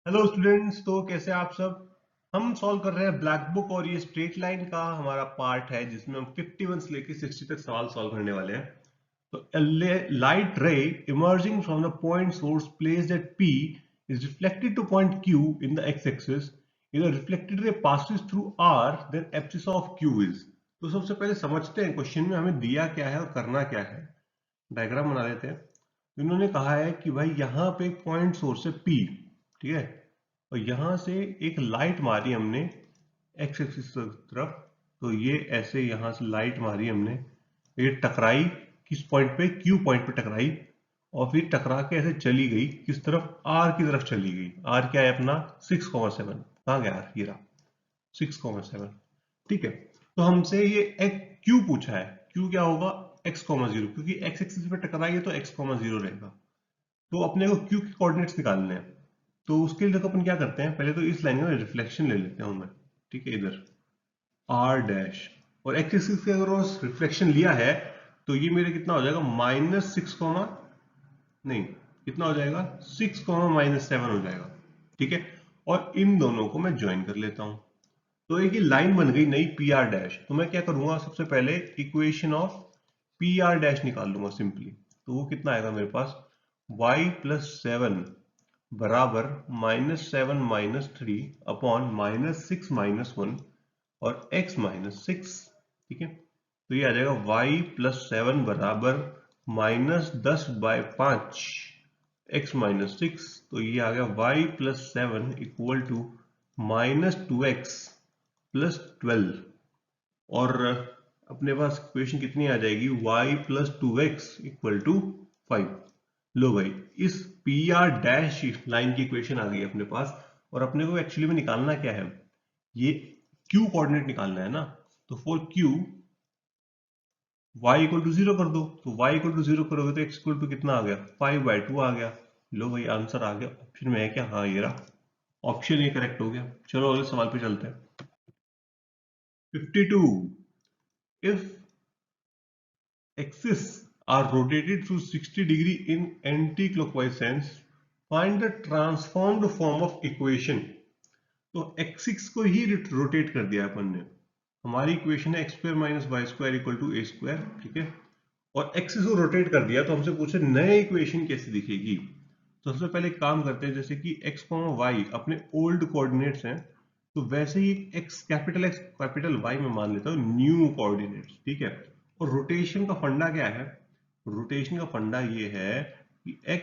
Hello students, तो कैसे आप सब। हम सॉल्व कर रहे हैं ब्लैक बुक और ये स्ट्रेट लाइन का हमारा पार्ट है जिसमें हम 51 से लेकर 60 तक सवाल सॉल्व करने वाले हैं। तो लाइट रे emerging from the point source placed at P is reflected to point Q in the x-axis. If the reflected ray passes through R, then abscissa of Q is. तो सबसे पहले समझते हैं क्वेश्चन में हमें दिया क्या है और करना क्या है। डायग्राम बना लेते हैं। इन्होंने कहा है कि भाई यहाँ पे एक पॉइंट सोर्स है P, ठीक है, और यहां से एक लाइट मारी हमने एक्स एक्सिस की तरफ। तो ये ऐसे यहां से लाइट मारी हमने, ये टकराई किस पॉइंट पे, क्यू पॉइंट पे टकराई, और फिर टकरा के ऐसे चली गई किस तरफ, आर की तरफ चली गई। आर क्या है अपना 6,7। कहाँ गया आर, ये रहा 6,7। ठीक है, तो हमसे ये क्यू पूछा है। क्यू क्या होगा, x,0, क्योंकि एक्स एक्सिस पे टकराई है तो x,0 रहेगा। तो अपने को क्यू के कोऑर्डिनेट्स निकालने हैं। तो उसके लिए देखो अपन क्या करते हैं, पहले तो इस लाइन का रिफ्लेक्शन ले लेते हूं मैं। ठीक है, इधर आर डैश, और एक्स एक्सिस के अगर रिफ्लेक्शन लिया है तो ये मेरे कितना हो जाएगा, -6, नहीं कितना हो जाएगा, 6,-7 हो जाएगा। ठीक है, और इन दोनों को मैं ज्वाइन कर लेता हूं। तो एक ये लाइन बन गई नई पी आर डैश। तो मैं क्या करूंगा, सबसे पहले equation of P R dash निकाल लूंगा सिंपली। तो वो कितना आएगा मेरे पास, y+7 बराबर -7 - 3 अपॉन -6 - 1 और x-6। ठीक है, तो ये आ जाएगा y+7 बराबर -10/5 x-6। तो ये आ गया y+7 इक्वल टू -2x + 12। और अपने पास इक्वेशन कितनी आ जाएगी, y+2x = 5। लो भाई, इस पी आर डैश लाइन की इक्वेशन आ गई अपने पास। और अपने को एक्चुअली में निकालना क्या है, ये क्यू कोऑर्डिनेट निकालना है ना। तो फॉर क्यू y = 0 कर दो। तो y = 0 करोगे तो x = कितना आ गया, 5/2 आ गया। लो भाई, आंसर आ गया। ऑप्शन में है क्या, हाँ ये रहा ऑप्शन, ये करेक्ट हो गया। चलो अगले सवाल पे चलते हैं। 52, if axes are rotated through 60° in anti-clockwise sense, find the transformed form of equation. तो x6 को ही रोटेट कर दिया अपन ने। हमारी इक्वेशन है x² - y² = a²। ठीक है, और एक्सिस को रोटेट कर दिया तो हमसे पूछे नए इक्वेशन कैसे दिखेगी। तो सबसे पहले एक काम करते हैं, जैसे कि x, y अपने ओल्ड कोऑर्डिनेट्स हैं, तो वैसे ही x कैपिटल Y में मान लेता हूँ न्यू कोऑर्डिनेट्स। ठीक है, और रोटेशन का फंडा क्या है, रोटेशन का फंडा ये है कि x,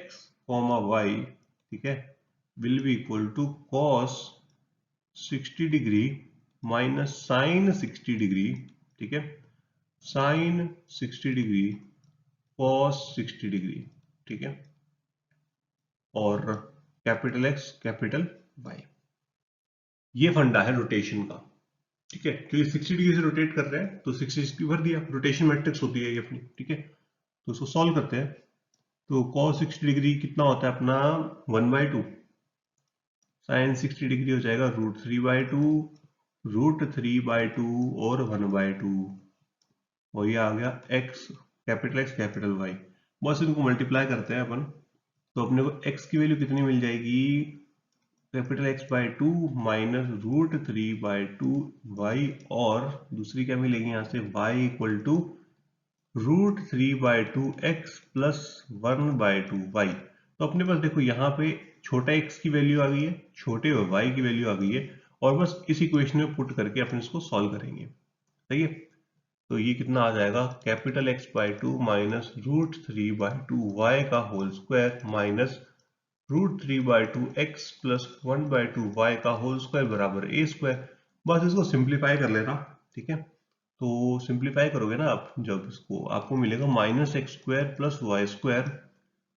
y, ठीक है, will be equal to cos 60° minus sin 60°। ठीक है, sin 60° cos 60°। ठीक है, और कैपिटल X कैपिटल Y। ये फंडा है रोटेशन का। ठीक है, क्योंकि 60° से रोटेट कर रहे हैं तो 60 भर दिया, रोटेशन मैट्रिक्स होती है ये अपनी। ठीक है, तो इसको सॉल्व करते हैं। तो cos 60° कितना होता है अपना, 1/2। sin 60° हो जाएगा √3/2, √3/2 और 1/2। और ये आ गया x कैपिटल Y। बस इनको मल्टीप्लाई करते हैं अपन। तो अपने को x की वैल्यू कितनी मिल जाएगी, X/2 माइनस √3/2y, और दूसरी क्या मिलेगी यहाँ से, y = √3/2x + 1/2y। तो अपने पास देखो यहाँ पे छोटा x की वैल्यू आ गई है, छोटे y की वैल्यू आ गई है, और बस इस इक्वेशन में पुट करके अपन इसको सॉल्व करेंगे। सही है, तो ये कितना आ जाएगा, कैपिटल X/2 माइनस √3/2y का whole square minus √3/2x + 1/2y का होल स्क्वायर बराबर a²। बस इसको सिंप्लीफाई कर लेना। ठीक है, तो सिंप्लीफाई करोगे ना आप, जब इसको आपको मिलेगा -x² + y²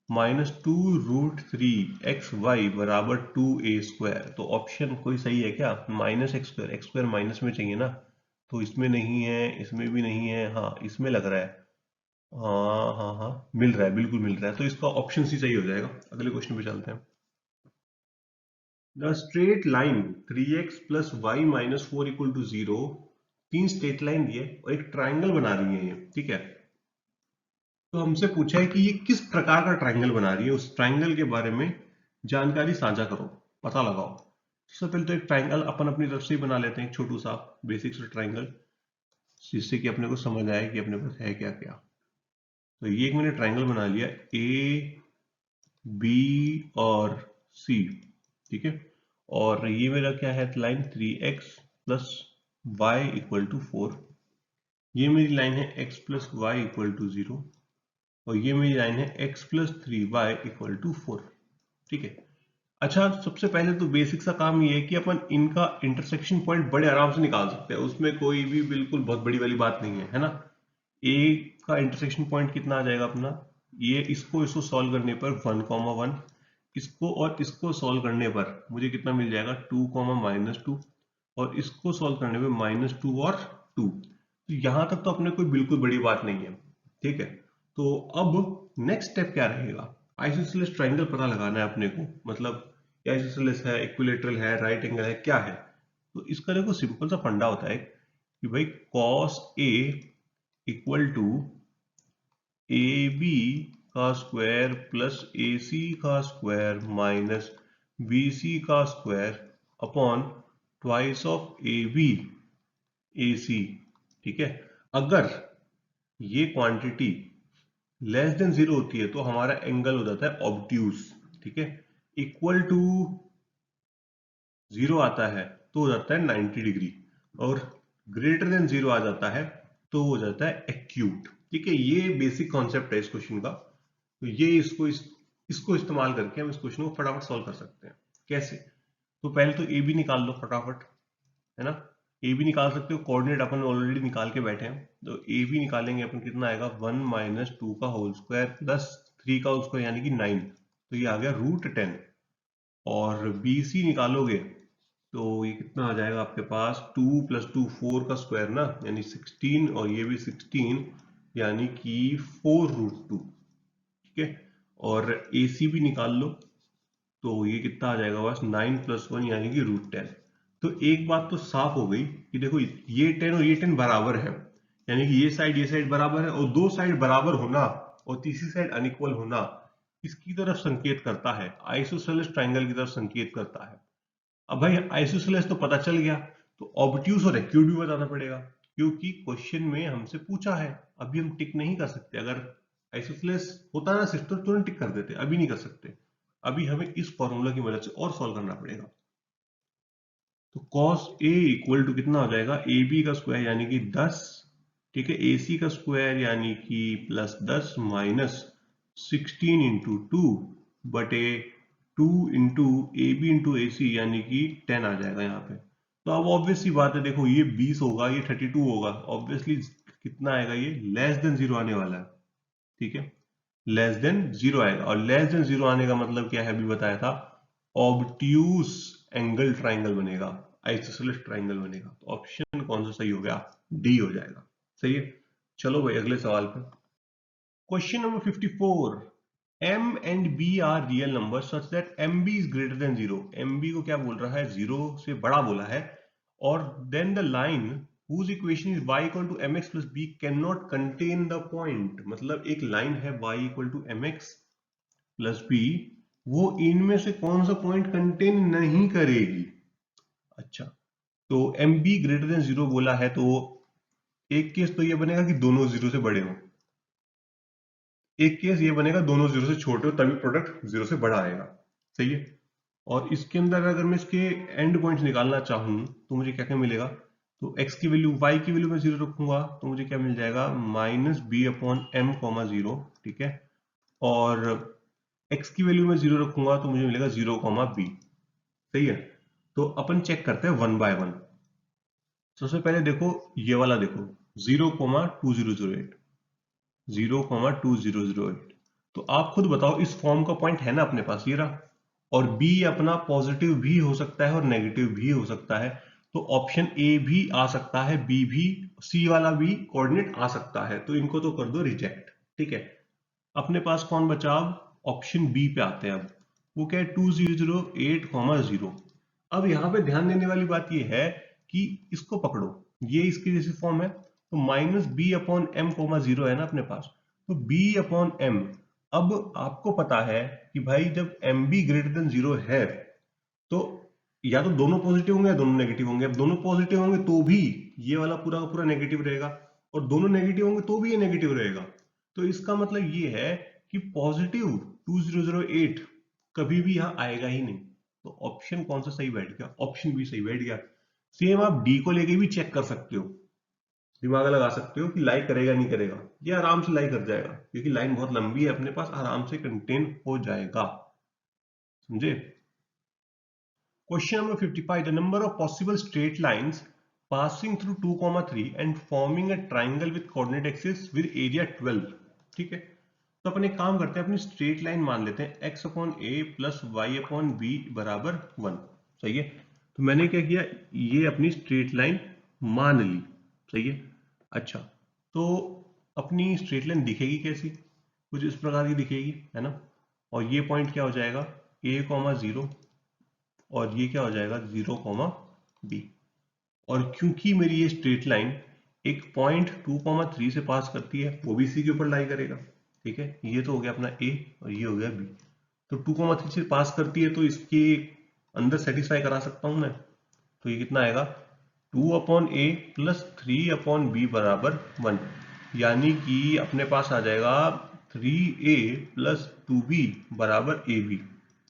-2√3xy बराबर 2a²। तो ऑप्शन कोई सही है क्या, -x², माइनस में चाहिए ना, तो इसमें नहीं है, इसमें भी नहीं है, हाँ इसमें लग रहा है, हाँ हाँ हाँ मिल रहा है, बिल्कुल मिल रहा है। तो इसका ऑप्शन सी सही हो जाएगा। अगले क्वेश्चन पे चलते हैं। The straight line 3x + y - 4 = 0। तीन स्ट्रेट लाइन दी है और एक ट्राइंगल बना रही है ये। ठीक है, तो हमसे पूछा है कि ये किस प्रकार का ट्राइंगल बना रही है, उस ट्राइंगल के बारे में जानकारी साझा करो। पता लगाओ। सबसे पहले तो एक ट्राइंगल अपन अपनी तरफ से ही बना लेते हैं, एक छोटू सा बेसिक सा ट्राइंगल, जिससे कि अपने को समझ आए कि अपने पास है क्या क्या। तो ये एक मैंने ट्राइंगल बना लिया, ए बी और सी, ठीक है। और ये मेरा क्या है line, 3x plus y equal to 4। ये मेरी लाइन है x plus y equal to 0, और ये मेरी लाइन है x plus 3y equal to 4, ठीक है। अच्छा, सबसे पहले तो बेसिक सा काम ये है कि अपन इनका इंटरसेक्शन पॉइंट बड़े आराम से निकाल सकते हैं, उसमें कोई भी बिल्कुल बहुत बड़ी वाली बात नहीं है ना। ए का इंटरसेक्शन पॉइंट कितना आ जाएगा अपना, ये इसको सॉल्व करने पर 1,1, इसको और इसको सॉल्व करने पर मुझे कितना मिल जाएगा 2,-2, और इसको सॉल्व करने पे -2 और 2। तो यहां तक तो अपने कोई बिल्कुल बड़ी बात नहीं है, ठीक है। तो अब नेक्स्ट स्टेप क्या रहेगा, आइसोसेलेस ट्राइंगल पता लगाना है अपने को, मतलब आइसोसेलेस है, इक्विलेटरल है, राइट एंगल है, क्या है। तो इसका देखो सिंपल सा फंडा होता है कि भाई cos A equal to A B का स्क्वायर प्लस ए सी का स्क्वायर माइनस बी सी का square upon twice of A B A C, ठीक है। अगर ये क्वांटिटी लेस देन 0 होती है तो हमारा एंगल हो जाता है ऑब्ट्यूज, ठीक है। इक्वल टू 0 आता है तो हो जाता है 90 डिग्री, और ग्रेटर देन 0 आ जाता है तो हो जाता है एक्यूट, ठीक है। ये बेसिक कॉन्सेप्ट है इस क्वेश्चन का। तो ये इसको इस्तेमाल करके हम इस क्वेश्चन को फटाफट सॉल्व कर सकते हैं। कैसे, तो पहले तो ए बी निकाल लो फटाफट, है ना। ए बी निकाल सकते हो, कोऑर्डिनेट अपन ऑलरेडी निकाल के बैठे हैं। तो ए बी निकालेंगे अपन, कितना आएगा 1 - 2 का होल स्क्वायर प्लस 3 का स्क्वायर यानी कि 9, तो ये आ गया √10। और बी सी निकालोगे तो ये कितना आ जाएगा आपके पास 2 + 2 4 का स्क्वायर ना, यानी 16, और ये भी 16 यानी कि 4√2, ठीक है। और ए सी भी निकाल लो तो ये कितना आ जाएगा बस 9 + 1 यानी कि √10। तो एक बात तो साफ हो गई कि देखो ये 10 और ये 10 बराबर है, यानी कि ये साइड बराबर है, और दो साइड बराबर होना और तीसरी साइड अनइक्वल होना इसकी तरफ संकेत करता है, आइसोसेलेस ट्राइंगल की तरफ संकेत करता है। अब भाई आइसोसेलेस तो पता चल गया, तो ऑब्ट्यूज और एक्यूट भी बताना पड़ेगा, क्योंकि क्वेश्चन में हमसे पूछा है। अभी हम टिक नहीं कर सकते, अगर आइसोसेलेस होता ना सिस्टम तुरंत टिक कर देते, अभी नहीं कर सकते। अभी हमें इस फॉर्मूला की मदद से और सॉल्व करना पड़ेगा। तो cos A इक्वल टू कितना हो जाएगा, ए बी का स्क्वायर यानी कि 10, ठीक है, ए सी का स्क्वायर यानी कि +10 माइनस 16 इंटू 2 बटे 2 इंटू ए बी इंटू ए सी यानी कि 10 आ जाएगा यहाँ पे। तो अब ऑब्वियस सी बात है, देखो ये 20 होगा, ये 32 होगा, ऑब्वियसली कितना आएगा, ये लेस देन 0 आने वाला है, ठीक है। लेस देन 0 आएगा, और लेस देन 0 आने का मतलब क्या है, अभी बताया था, ऑब्ट्यूज एंगल ट्राइंगल बनेगा, आइसोसेलेस ट्राइंगल बनेगा। तो ऑप्शन कौन सा सही हो गया, डी हो जाएगा, सही है। चलो भाई अगले सवाल पे, question number 54, m and b are real numbers such that mb is greater than 0। mb को क्या बोल रहा है, 0 से बड़ा बोला है, और then the line whose equation is y equal to mx plus b cannot contain the point। मतलब एक लाइन है y equal to mx plus b, वो इनमें से कौन सा पॉइंट कंटेन नहीं करेगी। अच्छा, तो mb ग्रेटर देन 0 बोला है, तो एक केस तो ये बनेगा कि दोनों 0 से बड़े हों, एक केस ये बनेगा दोनों 0 से छोटे हो, तभी प्रोडक्ट 0 से बड़ा आएगा, सही है। और इसके अंदर अगर मैं इसके एंड पॉइंट्स निकालना चाहूं तो मुझे क्या क्या मिलेगा, तो x की वैल्यू, y की वैल्यू मैं 0 रखूंगा तो मुझे क्या मिल जाएगा -b/m, 0, ठीक है। और x की वैल्यू मैं 0 रखूंगा तो मुझे मिलेगा 0, b, सही है। तो अपन चेक करते हैं 1 बाय 1। सबसे पहले देखो ये वाला, देखो 0,2008, 0,2008। तो आप खुद बताओ, इस फॉर्म का पॉइंट है ना अपने पास, ये रहा, और b अपना पॉजिटिव भी हो सकता है और नेगेटिव भी हो सकता है, तो ऑप्शन ए भी आ सकता है, बी भी, सी वाला भी कोऑर्डिनेट आ सकता है, तो इनको तो कर दो रिजेक्ट, ठीक है। अपने पास कौन बचा, अब ऑप्शन बी पे आते हैं। अब वो क्या है, 2008,0। अब यहाँ पे ध्यान देने वाली बात ये है कि इसको पकड़ो, ये इसकी जैसी फॉर्म है, तो -b/m, 0 है ना अपने पास, तो b/m। अब आपको पता है कि भाई जब mb ग्रेटर देन 0 है तो या तो दोनों पॉजिटिव होंगे या दोनों नेगेटिव होंगे। अब दोनों पॉजिटिव होंगे तो भी ये वाला पूरा का पूरा नेगेटिव रहेगा, और दोनों नेगेटिव होंगे तो भी ये नेगेटिव रहेगा। तो इसका मतलब ये है कि पॉजिटिव 2008 कभी भी यहाँ आएगा ही नहीं। तो ऑप्शन कौन सा सही बैठ गया? ऑप्शन बी सही बैठ गया। सेम आप डी को लेके भी चेक कर सकते हो, दिमाग लगा सकते हो कि लाइक करेगा नहीं करेगा। ये आराम से लाइक कर जाएगा, क्योंकि लाइन बहुत लंबी है अपने पास, आराम से कंटेन हो जाएगा। समझे? Question number 55. The number of possible straight lines passing through 2, 3 and forming a triangle with coordinate axis with area 12. ठीक है, तो अपन एक काम करते हैं, अपनी स्ट्रेट लाइन मान लेते हैं x अपॉन ए प्लस वाई अपॉन बी बराबर 1। सही है, तो मैंने क्या किया, ये अपनी स्ट्रेट लाइन मान ली। सही है। अच्छा, तो अपनी स्ट्रेट लाइन दिखेगी कैसी? कुछ इस प्रकार की दिखेगी, है ना। और ये पॉइंट क्या हो जाएगा, a, 0, और ये क्या हो जाएगा 0, b। और क्योंकि मेरी ये स्ट्रेट लाइन एक पॉइंट 2, 3 से पास करती है, वो भी सी के ऊपर लाई करेगा। ठीक है, ये तो हो गया अपना a और ये हो गया b। तो 2, 3 से पास करती है, तो इसके अंदर सेटिस्फाई करा सकता हूं मैं। तो ये कितना आएगा, 2/a प्लस 3/b बराबर 1। यानी कि अपने पास आ जाएगा 3a प्लस 2b बराबर ab।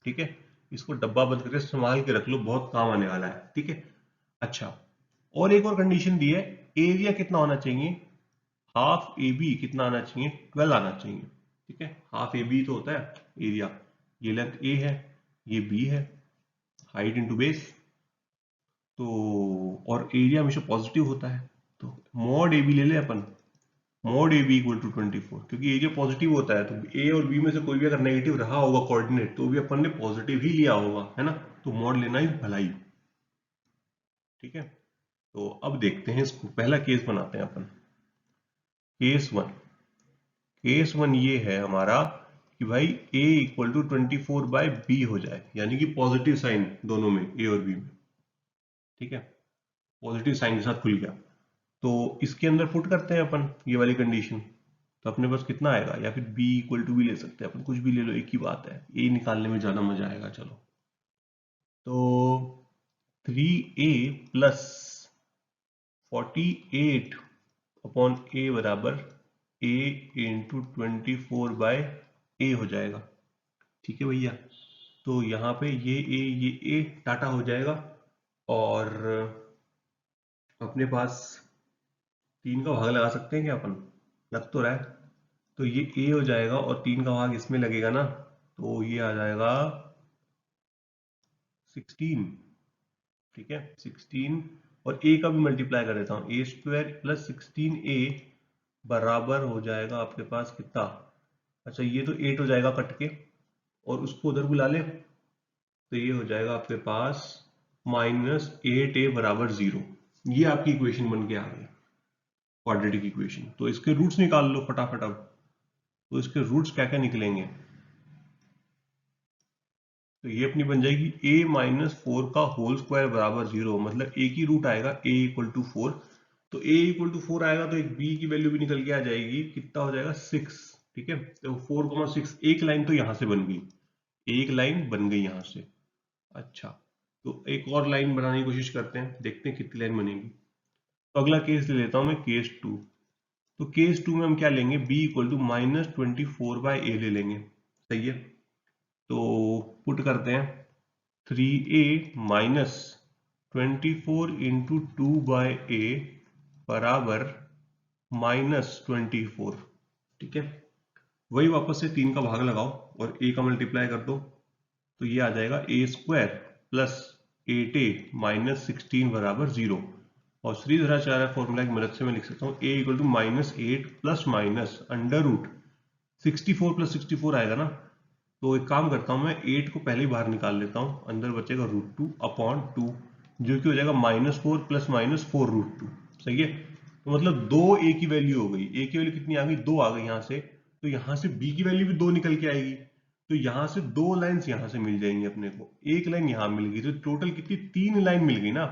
ठीक है, इसको डब्बा बंद करके संभाल के रख लो, बहुत काम आने वाला है। ठीक है। अच्छा, और एक और कंडीशन दी है, एरिया कितना होना चाहिए, हाफ ए बी कितना आना चाहिए, 12 आना चाहिए। ठीक है, हाफ ए बी तो होता है एरिया, ये लेंथ ए है, ये बी है, हाइट इंटू बेस। तो और एरिया हमेशा पॉजिटिव होता है, तो मॉड ए बी ले ले अपन, mod A B equal to 24, क्योंकि एरिया पॉजिटिव होता है। तो ए और बी में से कोई भी अगर नेगेटिव रहा होगा कोऑर्डिनेट, तो भी अपन ने पॉजिटिव ही लिया होगा, है ना। तो मॉड लेना ही भलाई। ठीक है, तो अब देखते हैं इसको, पहला केस बनाते हैं अपन। केस वन ये है हमारा कि भाई a इक्वल टू 24/b हो जाए, यानी कि पॉजिटिव साइन दोनों में, a और b में। ठीक है, पॉजिटिव साइन के साथ खुल गया। तो इसके अंदर पुट करते हैं अपन ये वाली कंडीशन, तो अपने पास कितना आएगा, या फिर b इक्वल टू भी ले सकते हैं अपन, कुछ भी ले लो, एक ही बात है, a निकालने में ज्यादा मजा आएगा। चलो, तो 3a प्लस 48 अपॉन a बराबर a इंटू 24/a हो जाएगा। ठीक है भैया, तो यहाँ पे ये a टाटा हो जाएगा, और अपने पास 3 का भाग लगा सकते हैं क्या अपन, लग तो रहा है। तो ये a हो जाएगा और 3 का भाग इसमें लगेगा ना, तो ये आ जाएगा 16। ठीक है, 16, और a का भी मल्टीप्लाई कर देता हूँ, a² प्लस 16a बराबर हो जाएगा आपके पास कितना। अच्छा, ये तो 8 हो जाएगा कट के, और उसको उधर बुला ले, तो ये हो जाएगा आपके पास -8a बराबर 0। ये आपकी इक्वेशन बन के आ गई, क्वाड्रेटिक इक्वेशन। तो इसके रूट्स निकाल लो फटाफट अब। तो इसके रूट्स क्या क्या निकलेंगे, तो ये अपनी बन जाएगी a-4 का होल स्क्वायर बराबर 0, मतलब एक ही रूट आएगा, a इक्वल टू 4। तो a इक्वल टू 4 आएगा, तो एक b की वैल्यू भी निकल के आ जाएगी, कितना हो जाएगा 6। ठीक है, तो 4,6, एक लाइन तो यहां से बन गई, एक लाइन बन गई यहां से। अच्छा, तो एक और लाइन बनाने की कोशिश करते हैं, देखते हैं कितनी लाइन बनेगी। तो अगला केस ले लेता हूं मैं, केस 2। तो केस 2 में हम क्या लेंगे, b इक्वल टू -24/a ले लेंगे। सही है, तो पुट करते हैं 3a माइनस 24 इंटू 2/a बराबर -24। ठीक है, वही वापस से 3 का भाग लगाओ और a का मल्टीप्लाई कर दो, तो ये आ जाएगा a² प्लस 8a माइनस 16 बराबर 0। और श्रीधराचार्य फॉर्मूला की मदद से मैं लिख सकता हूँ a equal to -8 plus minus under root 64 plus 64 आएगा ना। तो एक काम करता हूँ, मैं 8 को पहले ही बाहर निकाल लेता हूँ, अंदर बचेगा √2 अपॉन 2, जो कि हो जाएगा -4 प्लस -4 √2। सही है, तो मतलब 2 a की वैल्यू हो गई, a की वैल्यू कितनी आ गई, 2 आ गई यहाँ से। तो यहाँ से b की वैल्यू भी 2 निकल के आएगी, तो यहाँ से 2 लाइन्स यहाँ से मिल जाएंगी अपने को, एक लाइन यहाँ मिल गई, तो टोटल कितनी 3 लाइन मिल गई ना।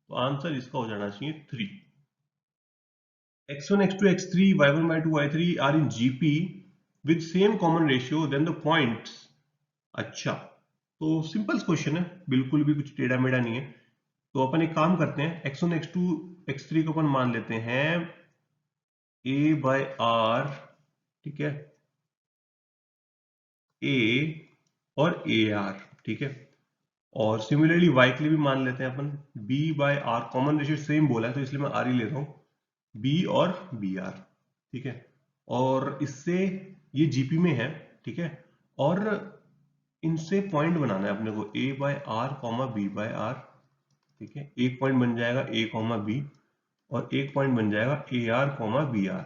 तो आंसर इसका हो जाना चाहिए 3। x1, x2, x3, y1, y2, y3 are in GP with same common ratio then the points। अच्छा, तो सिंपल क्वेश्चन है, बिल्कुल भी कुछ टेढ़ा मेढ़ा नहीं है। तो अपन एक काम करते हैं, x1 x2 x3 को अपन मान लेते हैं a/r, ठीक है, a और ar, ठीक है। और सिमिलरली y के लिए भी मान लेते हैं अपन b/r, कॉमन रेशियो सेम बोला है तो इसलिए मैं r ही ले रहा हूं, b और br, ठीक है। और इससे ये जीपी में है, ठीक है। और इनसे पॉइंट बनाना है अपने को a/r कॉमा b/r, ठीक है। एक पॉइंट बन जाएगा a कॉमा b और एक पॉइंट बन जाएगा AR कॉमा BR।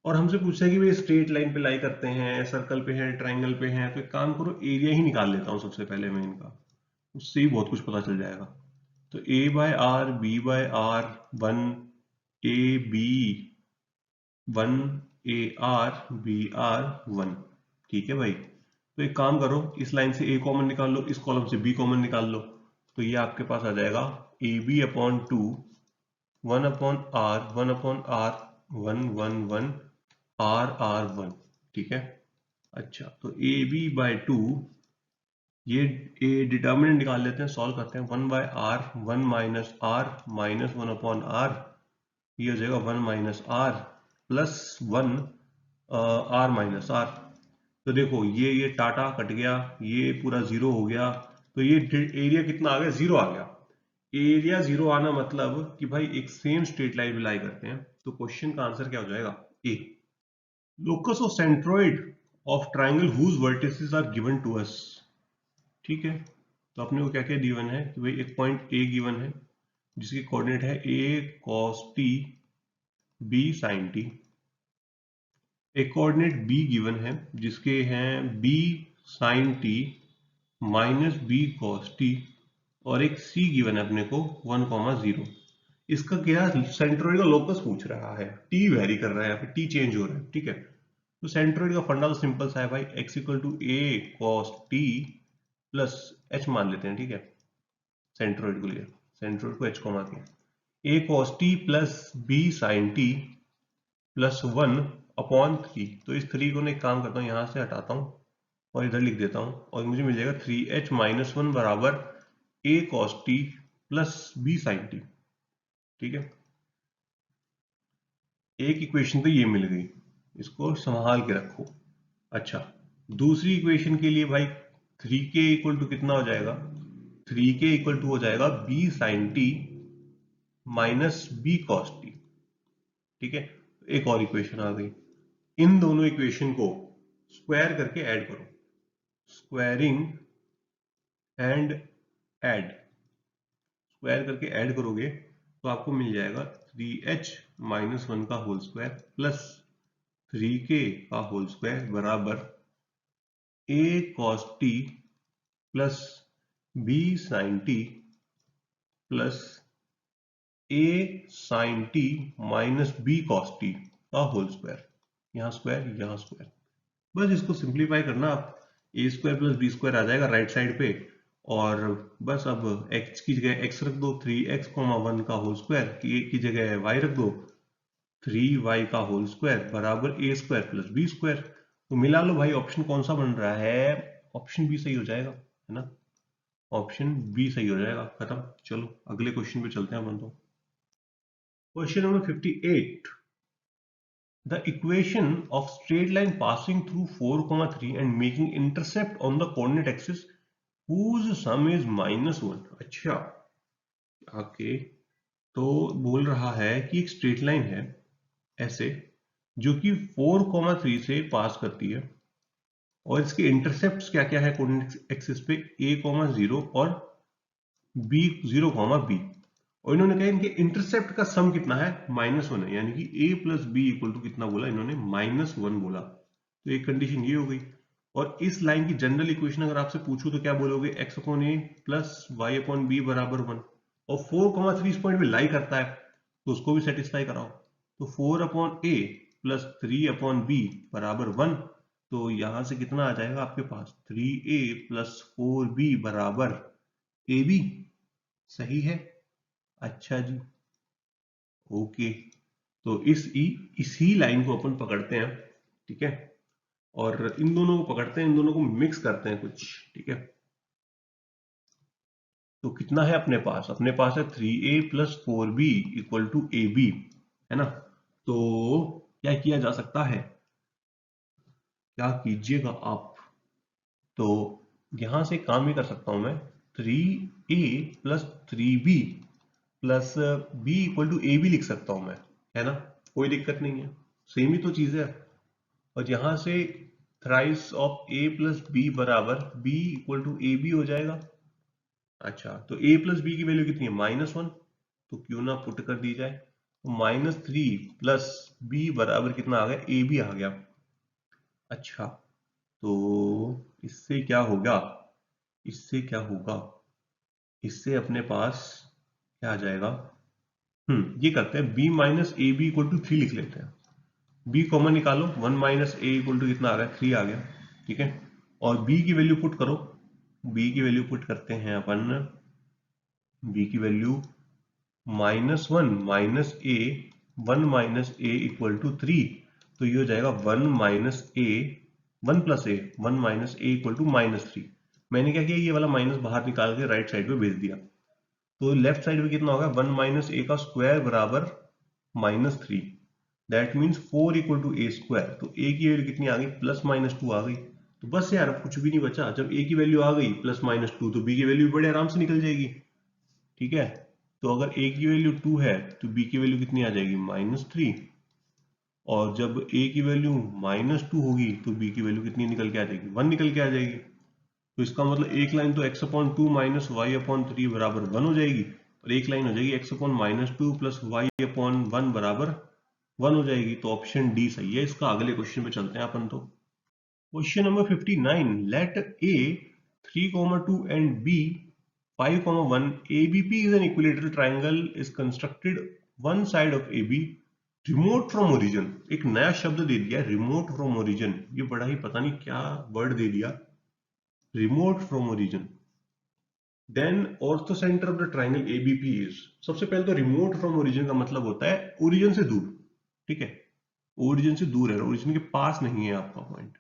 और हमसे पूछा है कि भाई स्ट्रेट लाइन पे लाई करते हैं, सर्कल पे है, ट्राइंगल पे है, तो एक काम करो एरिया ही निकाल लेता हूँ सबसे पहले मैं इनका, उससे ही बहुत कुछ पता चल जाएगा। तो A/R B/R 1, AB 1, AR BR 1, ठीक है भाई। तो एक काम करो, इस लाइन से A कॉमन निकाल लो, इस कॉलम से B कॉमन निकाल लो, तो ये आपके पास आ जाएगा AB/2 1/R 1/R 1 R 1, ठीक है। अच्छा, तो AB/2, ये डिटर्मिनेंट निकाल लेते हैं, सॉल्व करते हैं। 1/R 1 minus R minus 1/R, ये हो जाएगा 1 minus R plus 1 R minus R। तो देखो ये टाटा कट गया, ये पूरा जीरो हो गया, तो ये एरिया कितना आ गया, जीरो आ गया। एरिया जीरो आना मतलब कि भाई एक सेम स्ट्रेट लाइन में लाई करते हैं, तो क्वेश्चन का आंसर क्या हो जाएगा, A. Locus of centroid of triangle whose vertices are given to us, ठीक है। तो अपने को क्या क्या गिवन है कि भाई एक पॉइंट ए गिवन है जिसकी कोऑर्डिनेट है a cos t b sin t, एक कोऑर्डिनेट b गिवन है जिसके हैं b sin t minus b cos t, और एक c गिवन है अपने को 1,0। इसका क्या सेंट्रोइड का लोकस पूछ रहा है, t वेरी कर रहा है, यहाँ पे t चेंज हो रहा है, ठीक है। तो सेंट्रोइड का फंडा तो सिंपल सा है भाई, x equal to a cos t plus h मान लेते हैं, ठीक है। सेंट्रोइड को लिया, सेंट्रोइड को h को मान लिया, a cos t plus b sin t plus 1/3। तो इस 3 को मैं एक काम करता हूँ, यहां से हटाता हूँ और इधर लिख देता हूँ, और मुझे मिल जाएगा 3h माइनस 1 बराबर a cos t plus b sin t, ठीक है। एक इक्वेशन तो ये मिल गई, इसको संभाल के रखो। अच्छा, दूसरी इक्वेशन के लिए भाई 3k इक्वल टू कितना हो जाएगा, 3k इक्वल टू हो जाएगा b sin t minus b cos t, ठीक है। एक और इक्वेशन आ गई, इन दोनों इक्वेशन को स्क्वायर करके ऐड करो, स्क्वायरिंग एंड ऐड, स्क्वायर करके ऐड करोगे तो आपको मिल जाएगा 3h माइनस 1 का होल स्क्वायर प्लस 3k का होल स्क्वायर बराबर a cos t plus b sin t plus a sin t minus b cos t का होल स्क्वायर, यहाँ स्क्वायर यहाँ स्क्वायर। बस इसको सिंप्लीफाई करना आप, ए स्क्वायर प्लस बी स्क्वायर आ जाएगा राइट साइड पे, और बस अब x की जगह x रख दो, 3x 1 का होल स्क्वायर की जगह y रख दो, 3y का होल स्क्वायर बराबर a square plus b square. तो मिला लो भाई, ऑप्शन कौन सा बन रहा है, ऑप्शन बी सही हो जाएगा, है ना। ऑप्शन बी सही हो जाएगा, खत्म। चलो अगले क्वेश्चन पे चलते हैं अपन तो। Question number 58, the equation of straight line passing through 4,3 and making intercept on the coordinate axis whose sum is -1। अच्छा, ओके। तो बोल रहा है कि एक स्ट्रेट लाइन है ऐसे जो कि 4,3 से पास करती है, और इसके इंटरसेप्ट्स क्या क्या है कोऑर्डिनेट एक्सिस पे, a,0 और b,0,b, और इन्होंने कहा इनके इंटरसेप्ट का सम कितना है, -1 है, यानी कि a plus b equal to कितना बोला इन्होंने, -1 बोला। तो एक कंडीशन ये हो गई। और इस लाइन की जनरल इक्वेशन अगर आपसे पूछूं तो क्या बोलोगे, x/a प्लस y/b बराबर 1, और 4,3 इस पॉइंट में लाई करता है तो उसको भी सेटिस्फाई कराओ। तो 4/a प्लस 3/b बराबर 1, तो यहां से कितना आ जाएगा आपके पास, 3a प्लस 4b बराबर ab, सही है। अच्छा जी, ओके। तो इसी लाइन को अपन पकड़ते हैं, ठीक है, और इन दोनों को पकड़ते हैं, इन दोनों को मिक्स करते हैं कुछ, ठीक है। तो कितना है अपने पास? अपने पास है 3a + 4b = ab, है ना? तो क्या किया जा सकता है? क्या कीजिएगा आप? तो यहां से काम ही कर सकता हूं मैं, 3a + 3b + b = ab लिख सकता हूं मैं, है ना? कोई दिक्कत नहीं है, सेम ही तो चीज है। और यहां से थ्राइस ऑफ a + b बराबर b = ab हो जाएगा। अच्छा, तो a + b की वैल्यू कितनी है? -1, तो क्यों ना पुट कर दी जाए। तो -3 + b बराबर कितना आ गया? ab आ गया। अच्छा, तो इससे क्या होगा? इससे क्या होगा? इससे अपने पास क्या आ जाएगा? ये करते हैं, b - ab = 3 लिख लेते हैं। b कॉमन निकालो, 1 - a = कितना आ गया? 3 आ गया, ठीक है। और b की वैल्यू पुट करो, b की वैल्यू पुट करते हैं अपन, b की वैल्यू -1 - a 1 - a = 3, तो ये हो जाएगा 1 - a 1 + a 1 - a = -3। मैंने क्या किया, ये वाला माइनस बाहर निकाल के राइट साइड पे भेज दिया, तो लेफ्ट साइड में कितना होगा? 1 - a का स्क्वायर बराबर -3, दैट मीन्स 4 = a²। तो a की वैल्यू कितनी आ गई? +-2 आ गई। तो बस यार, अब कुछ भी नहीं बचा। जब a की वैल्यू आ गई +-2, तो b की वैल्यू भी बड़े आराम से निकल जाएगी, ठीक है। तो अगर a की वैल्यू 2 है तो b की वैल्यू कितनी आ जाएगी? -3। और जब a की वैल्यू -2 होगी तो b की वैल्यू कितनी निकल के आ जाएगी? 1 निकल के आ जाएगी। तो इसका मतलब एक लाइन तो x/2 - y/3 बराबर 1 हो जाएगी, और एक लाइन हो जाएगी x/-2 + y/1 बराबर 1 हो जाएगी। तो ऑप्शन डी सही है इसका। अगले क्वेश्चन पे चलते हैं अपन। तो question number 59, let a 3,2 and b 5,1 ABP is an equilateral triangle is constructed one side of AB remote from origin। एक नया शब्द दे दिया, रिमोट फ्रॉम ओरिजिन। ये बड़ा ही पता नहीं क्या वर्ड दे दिया, remote from origin. Then orthocentre of the triangle ABP is. सबसे पहले तो रिमोट फ्रॉम ओरिजिन का मतलब होता है ओरिजिन से दूर, ठीक है। ओरिजिन से दूर है, ओरिजिन के पास नहीं है आपका पॉइंट।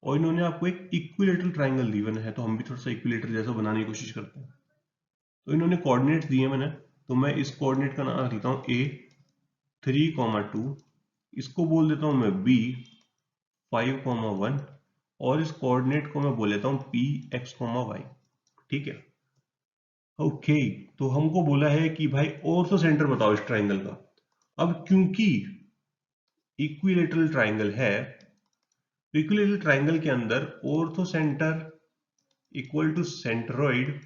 और इन्होंने आपको एक इक्विलेटरल ट्राइंगल गिवन है, तो हम भी थोड़ा सा इक्विलेटर जैसा बनाने की कोशिश करते हैं। तो इन्होंने कोऑर्डिनेट्स दिए मैंने, तो मैं इस कोऑर्डिनेट का नाम लिखता हूँ a 3,2, इसको बोल देता हूँ मैं b 5,1, और इस कोऑर्डिनेट को मैं बोल देता हूँ p x, y, ठीक है। ओके, तो हमको बोला है कि भाई ऑर्थो सेंटर बताओ इस ट्राइंगल का। अब क्योंकि इक्विलेटरल ट्राइंगल है, इक्विलेटरल ट्राइंगल के अंदर orthocentre equal to centroid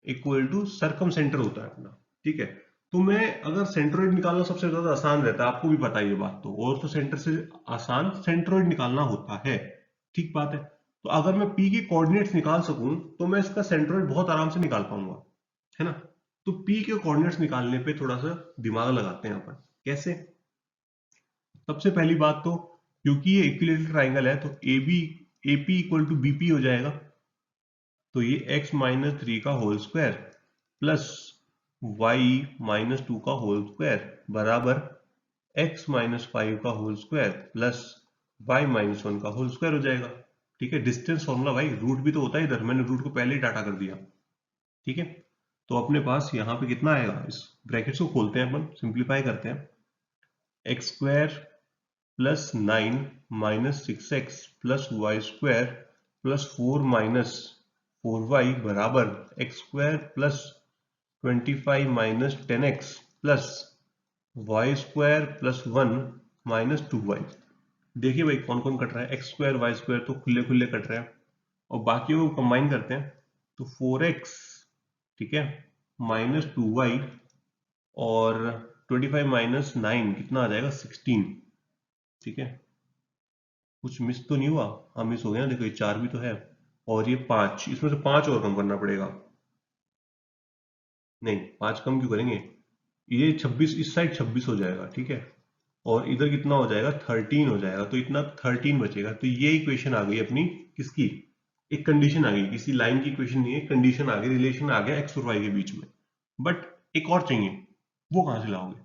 equal to circumcentre होता है अपना, ठीक है। तो मैं अगर सेंट्रोइड निकालना सबसे ज्यादा आसान रहता है, आपको भी पता है ये बात, तो ऑर्थो सेंटर से आसान सेंट्रोइड निकालना होता है, ठीक बात है। तो अगर मैं p के कोऑर्डिनेट्स निकाल सकूं तो मैं इसका सेंट्रोइड बहुत आराम से निकाल पाऊंगा, है ना। तो p के कोऑर्डिनेट्स निकालने पे थोड़ा सा दिमाग लगाते हैं अपन। कैसे? सबसे पहली बात तो, क्योंकि ये इक्विलेटरल ट्राइंगल है, तो AP = BP हो जाएगा। तो ये x - 3 का होल स्क्वायर प्लस y - 2 का होल स्क्वायर बराबर x - 5 का होल स्क्वायर प्लस y - 1 का होल स्क्वायर हो जाएगा, ठीक है। डिस्टेंस फॉर्मूला भाई, रूट भी तो होता है इधर, मैंने रूट को पहले ही डाटा कर दिया, ठीक है। तो अपने पास यहाँ पे कितना आएगा? इस ब्रैकेट्स को खोलते हैं अपन, सिंप्लीफाई करते हैं। x² + 9 - 6x + y² + 4 - 4y बराबर x² + 25 - 10x + y² + 1 - 2y। देखिए भाई कौन कौन कट रहा है, x² y² तो खुले खुले कट रहे हैं, और बाकी को कंबाइन करते हैं तो 4x, ठीक है, -2y, और 25 - 9 कितना आ जाएगा? 16, ठीक है। कुछ मिस तो नहीं हुआ? हाँ मिस हो गया ना, देखो ये 4 भी तो है, और ये 5, इसमें से 5 और कम करना पड़ेगा। नहीं, 5 कम क्यों करेंगे? ये 26, इस साइड 26 हो जाएगा, ठीक है। और इधर कितना हो जाएगा? 13 हो जाएगा, तो इतना 13 बचेगा। तो ये इक्वेशन आ गई अपनी, किसकी? एक कंडीशन आ गई, किसी लाइन की इक्वेशन नहीं है, कंडीशन आ गई, रिलेशन आ गया x और y के बीच में। बट एक और चाहिए, वो कहां से लाओगे?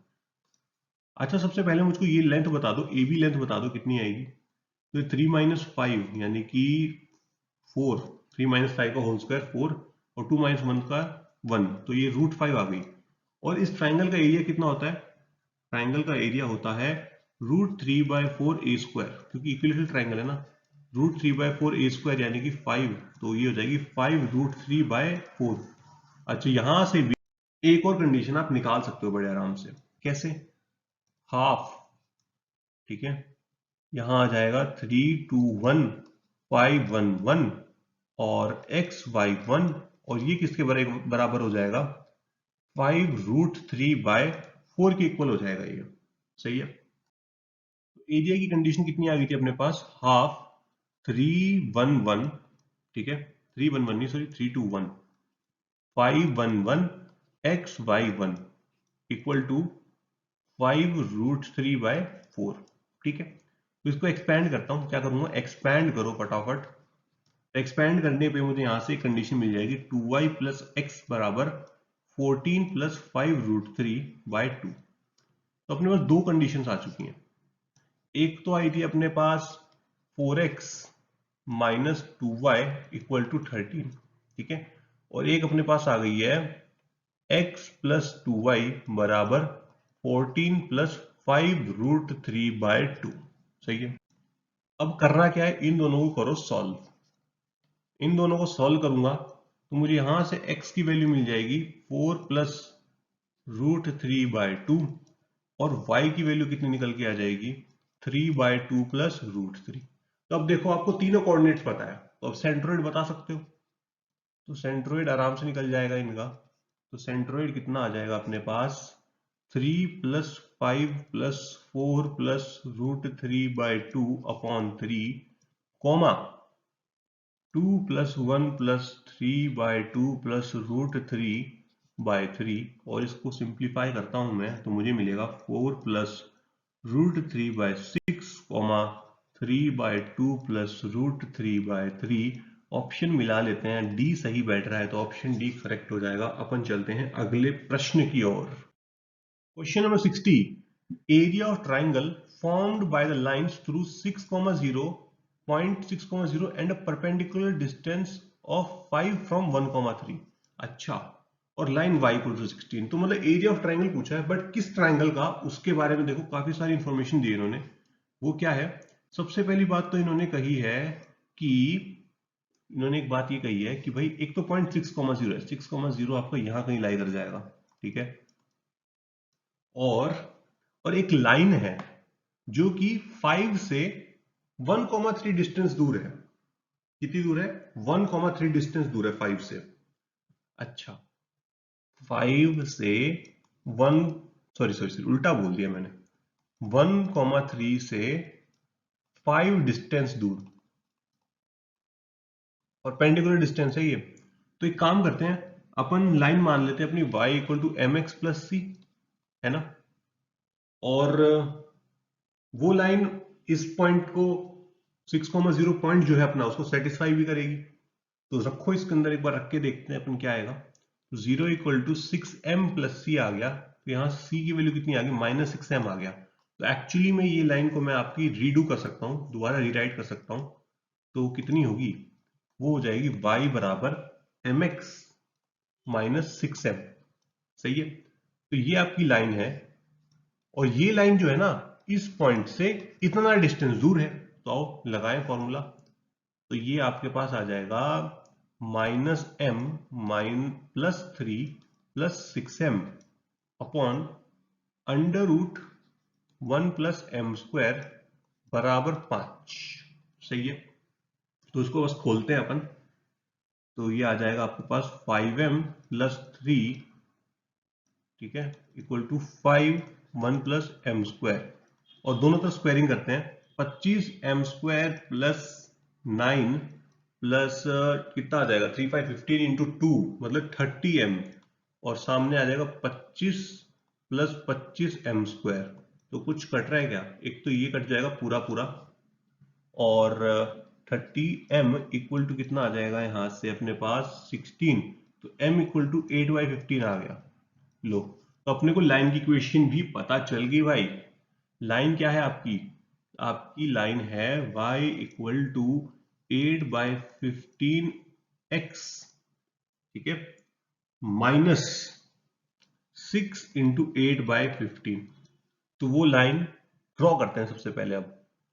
अच्छा, सबसे पहले मुझको ये लेंथ बता दो, ए बी लेंथ बता दो कितनी आएगी। तो 3 - 5 यानी कि 4, 3 - 5 का होल स्क्वायर 4, और 2 - 1 का 1, तो ये √5 आ गई। और इस ट्राइंगल का एरिया कितना होता है? ट्राइंगल का एरिया होता है √3/4 a², क्योंकि इक्विलेटरल ट्राइंगल है ना। √3/4 a² यानी कि 5, तो ये हो जाएगी 5√3/4। अच्छा, यहां से भी एक और कंडीशन आप निकाल सकते हो बड़े आराम से। कैसे? हाफ, ठीक है, यहां आ जाएगा 3 2 1 5 1 1 और x/1, और ये किसके बराबर हो जाएगा? 5√3/4 के इक्वल हो जाएगा ये। सही है। एरिया की कंडीशन कितनी आ गई थी अपने पास? हाफ 311, ठीक है, 311 नहीं, सॉरी, 321 511 x/1 इक्वल टू 5√3/4, ठीक है। तो इसको एक्सपैंड करता हूं, क्या करूंगा? एक्सपैंड करो फटाफट। एक्सपैंड करने पे मुझे यहां से कंडीशन मिल जाएगी 2y प्लस एक्स बराबर 14 प्लस 5√3/2। तो अपने पास दो कंडीशंस आ चुकी हैं। एक तो आई थी अपने पास 4x minus 2y equal to 13, ठीक है, और एक अपने पास आ गई है x प्लस 2y बराबर 14 प्लस 5√3/2। सही है। अब करना क्या है? इन दोनों को करो सॉल्व। इन दोनों को सॉल्व करूंगा तो मुझे यहां से x की वैल्यू मिल जाएगी 4 प्लस √3/2, और y की वैल्यू कितनी निकल के आ जाएगी? 3/2 प्लस √3। तो अब देखो, आपको तीनों कोऑर्डिनेट्स पता है, तो अब सेंट्रोइड बता सकते हो। तो सेंट्रोइड आराम से निकल जाएगा इनका। तो सेंट्रोइड कितना आ जाएगा अपने पास? 3 plus 5 plus 4 plus √3/2 upon 3, comma 2 plus 1 plus 3/2 plus √3/3, और इसको सिंप्लीफाई करता हूं मैं तो मुझे मिलेगा 4 प्लस √3/6, कॉमा 3/2 प्लस √3/3। ऑप्शन मिला लेते हैं, डी सही बैठ रहा है तो ऑप्शन डी करेक्ट हो जाएगा। अपन चलते हैं अगले प्रश्न की ओर। Question number 60, area of triangle formed by the lines through 6,0 0.6,0 and a perpendicular distance of 5 from 1,3। अच्छा, और लाइन y इक्वल टू 16, तो मतलब एरिया ऑफ ट्राइंगल पूछा है, बट किस ट्राइंगल का, उसके बारे में देखो काफी सारी इंफॉर्मेशन दी है इन्होंने। वो क्या है? सबसे पहली बात तो इन्होंने कही है कि इन्होंने एक बात ये कही है कि भाई एक तो पॉइंट 6,0 है, 6,0 आपका यहां कहीं लाई कर जाएगा, ठीक है, और एक लाइन है जो कि 5 से 1,3 डिस्टेंस दूर है। कितनी दूर है? 1,3 डिस्टेंस दूर है 5 से। अच्छा, 5 से 1, सॉरी सॉरी सॉरी, उल्टा बोल दिया मैंने, 1,3 से 5 डिस्टेंस दूर, और पेंडिकुलर डिस्टेंस है ये। तो एक काम करते हैं, अपन लाइन मान लेते हैं अपनी y equal to mx plus C, है ना, और वो लाइन इस पॉइंट को 6,0 पॉइंट जो है अपना, उसको सेटिस्फाई भी करेगी। तो रखो इसके अंदर, एक बार रख के देखते हैं अपन क्या आएगा। तो 0 इक्वल टू 6m प्लस सी आ गया, तो यहाँ c की वैल्यू कितनी आ गई? -6m आ गया। तो एक्चुअली में ये लाइन को मैं आपकी रीडू कर सकता हूँ, दोबारा रीराइट कर सकता हूँ। तो कितनी होगी? वो हो जाएगी y बराबर mx -6m। सही है। तो ये आपकी लाइन है, और ये लाइन जो है ना, इस पॉइंट से इतना डिस्टेंस दूर है। तो आओ लगाएं फॉर्मूला। तो ये आपके पास आ जाएगा -m +3 +6m अपॉन √1 + m² बराबर 5। सही है। तो इसको बस खोलते हैं अपन। तो ये आ जाएगा आपके पास 5m + 3, ठीक है, इक्वल टू 5 1 + m², और दोनों तरफ स्क्वायरिंग करते हैं। 25m² + 9 प्लस कितना आ जाएगा? 3 5 15 इंटू 2 मतलब 30m, और सामने आ जाएगा 25 + 25m²। तो कुछ कट रहा है क्या? एक तो ये कट जाएगा पूरा पूरा, और 30m इक्वल टू कितना आ जाएगा यहां से अपने पास 16, तो m इक्वल टू 8/15 आ गया। लो, तो अपने को लाइन की इक्वेशन भी पता चल गई भाई। लाइन क्या है आपकी? आपकी लाइन है y इक्वल टू 8/15x, ठीक है, -6 × 8/15। तो वो लाइन ड्रॉ करते हैं सबसे पहले। अब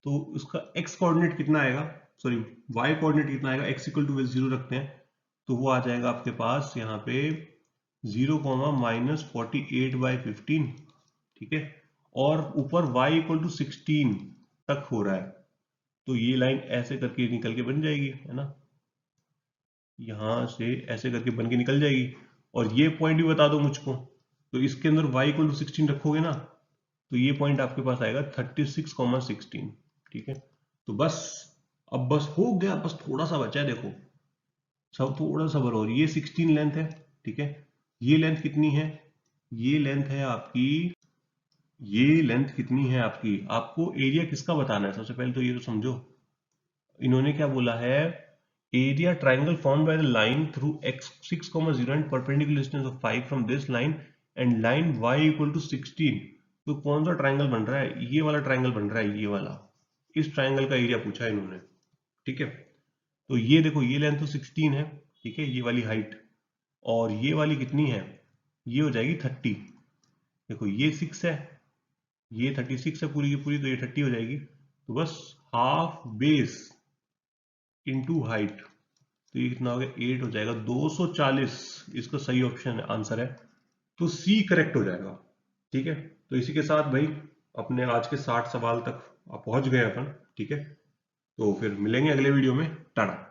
तो उसका x कोऑर्डिनेट कितना आएगा, सॉरी y कोऑर्डिनेट कितना आएगा, x = 0 रखते हैं तो वो आ जाएगा आपके पास यहाँ पे 0, -48/15, ठीक है। और ऊपर y = 16 तक हो रहा है, तो ये लाइन ऐसे करके निकल के बन जाएगी, है ना, यहां से ऐसे करके बन के निकल जाएगी। और ये पॉइंट भी बता दो मुझको, तो इसके अंदर y = 16 रखोगे ना, तो ये पॉइंट आपके पास आएगा 36,16, ठीक है। तो बस अब बस हो गया, बस थोड़ा सा बचा है, देखो सब थोड़ा सा बड़ा, और ये 16 लेंथ है, ठीक है। ये लेंथ कितनी है, ये लेंथ है आपकी, ये लेंथ कितनी है आपकी, आपको एरिया किसका बताना है, सबसे पहले तो ये तो समझो। इन्होंने क्या बोला है, area triangle formed by the line through x 6,0 and perpendicular distance of 5 from this line and line y = 16। तो कौन सा ट्राइंगल बन रहा है, ये वाला ट्राइंगल बन रहा है, ये वाला, इस ट्राइंगल का एरिया पूछा है इन्होंने, ठीक है। तो ये देखो, ये लेंथ तो 16 है, ठीक है, ये वाली हाइट, और ये वाली कितनी है, ये हो जाएगी 30। देखो ये 6 है, ये 36 है पूरी की पूरी, तो ये 30 हो जाएगी। तो बस हाफ बेस इंटू हाइट, तो ये कितना हो गया, 8 हो जाएगा, 240 इसका सही ऑप्शन आंसर है, तो सी करेक्ट हो जाएगा, ठीक है। तो इसी के साथ भाई अपने आज के 60 सवाल तक आप पहुंच गए अपन, ठीक है। तो फिर मिलेंगे अगले वीडियो में, टाटा।